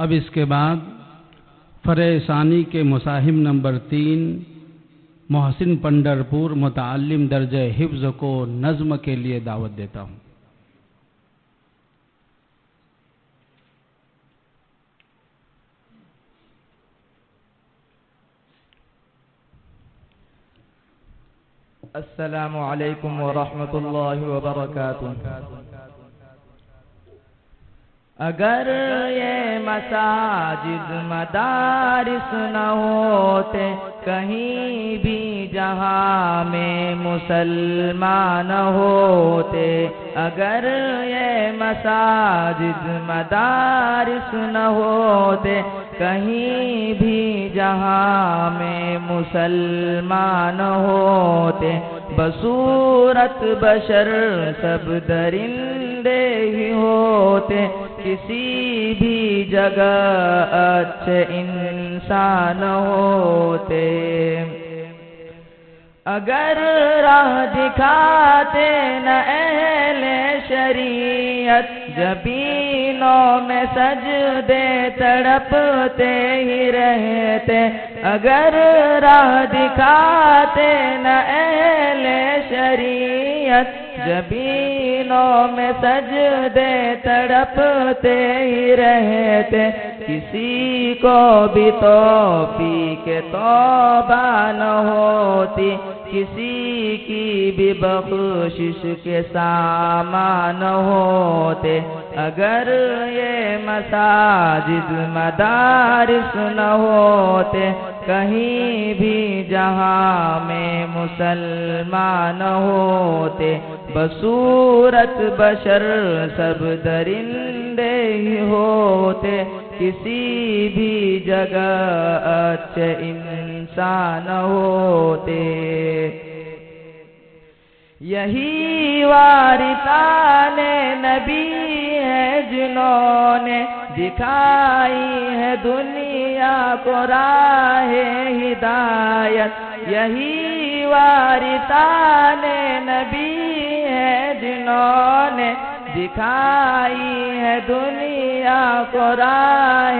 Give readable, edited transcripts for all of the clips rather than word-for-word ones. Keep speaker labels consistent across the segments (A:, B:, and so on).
A: اب اس کے بعد فرع ثانی کے مصاحب نمبر 3 محسن پنڈرپور متعلم درجہ حفظ کو نظم کے لیے دعوت دیتا ہوں۔
B: السلام علیکم ورحمۃ اللہ وبرکاتہ۔ اگر یہ مساجد مدارس نہ ہوتے کہیں بھی جہاں میں مسلمان ہوتے، اگر یہ مساجد مدارس نہ ہوتے کہیں بھی جہاں میں مسلمان ہوتے، بصورت بشر سب درندے ہی ہوتے، کسی بھی جگہ اچھے انسان ہوتے۔ اگر راہ دکھاتے نہ اہل شریعت، جبینوں میں سجدے تڑپتے ہی رہتے، اگر راہ دکھاتے نہ اہل شریعت، جبینوں میں سجدے تڑپتے ہی رہتے، کسی کو بھی توفیق توبہ نہ ہوتی، کسی کی بھی بخشش کے سامان ہوتے، اگر یہ مساجد مدارس نہ ہوتے کہیں بھی جہاں میں مسلمان ہوتے، بصورت بشر سب درندے ہی ہوتے، کسی بھی جگہ اچھے انسان ہوتے۔ یہی وارثان نبی ہے جنہوں نے دکھائی ہے دنیا کو راہ ہدایت، یہی وارثان نبی ہے جنہوں نے دکھائی ہے دنیا کو راہ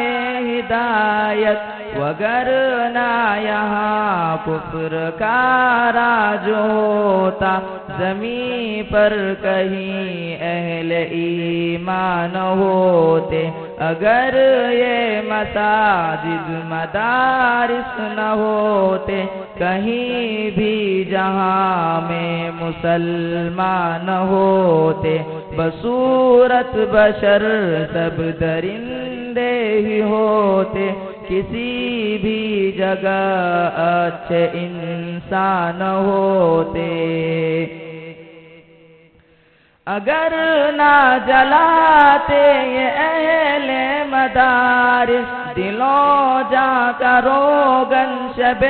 B: ہدایت، وگرنہ یہاں کفر کا راج ہوتا، زمین پر کہیں اہل ایمان ہوتے، اگر یہ مساجد مدارس نہ ہوتے کہیں بھی جہاں میں مسلمان ہوتے، بصورت بشر سب درندے ہی ہوتے، کسی بھی جگہ اچھے انسان ہوتے۔ اگر نہ جلاتے یہ اہل مدارس دلوں جا کر روغن شب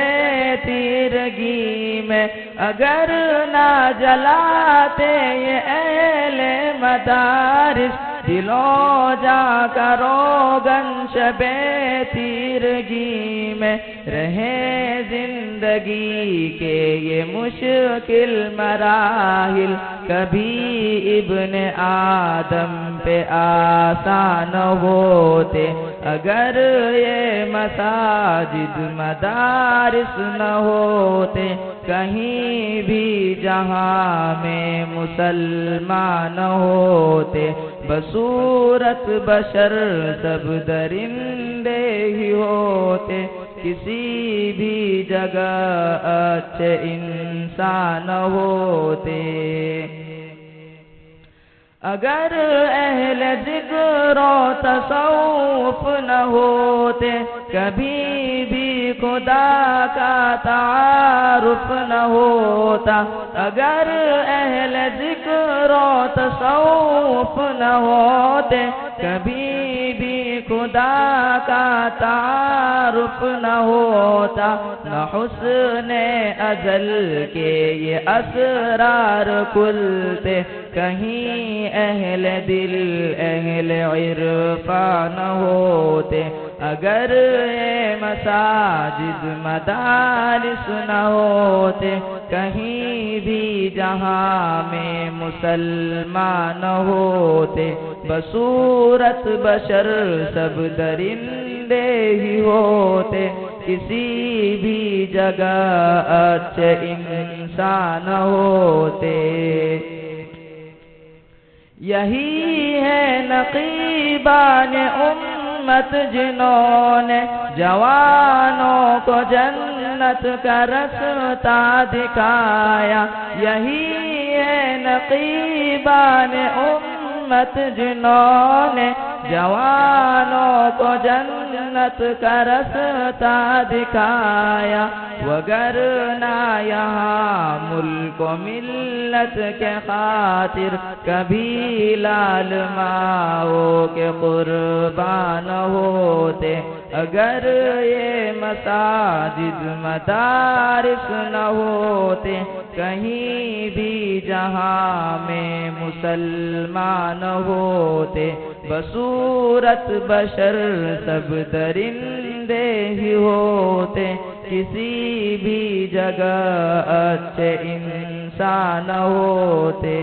B: تیرگی میں، اگر نہ جلاتے یہ اہل مدارس دلوں جا کر روغن شب تیرگی میں، رہے زندگی کے یہ مشکل مراحل کبھی ابن آدم پہ آسان ہوتے، اگر یہ مساجد مدارس نہ ہوتے کہیں بھی جہاں میں مسلمان ہوتے، بصورت بشر سب درندے ہی ہوتے، کسی بھی جگہ اچھے انسان ہوتے۔ اگر اہل ذکر و تصوف نہ ہوتے کبھی بھی خدا کا تعارف نہ ہوتا، اگر اہل ذکر و تصوف نہ ہوتے کبھی بھی خدا کا تعارف نہ ہوتا، نہ حسن ازل کے یہ اسرار کھلتے، کہیں اہل دل اہل عرفان ہوتے، اگر یہ مساجد مدارس نہ ہوتے کہیں بھی جہاں میں مسلمان ہوتے بصورت بشر سب درندے ہی ہوتے کسی بھی جگہ اچھے انسان ہوتے یہی ہے نقیبان امت جنہوں نے جوانوں کو جنت کا رستہ دکھایا یہی ہے نقیبان امت جنہوں نے جوانوں کو جنت کا رستہ دکھایا وگرنہ یہاں ملک و ملت کے خاطر کبھی لال ماؤں کے قربان ہوتے اگر یہ مساجد مدارس نہ ہوتے کہیں بھی جہاں میں مسلمان ہوتے بصورت بشر سب درندے ہی ہوتے کسی بھی جگہ اچھے انسان ہوتے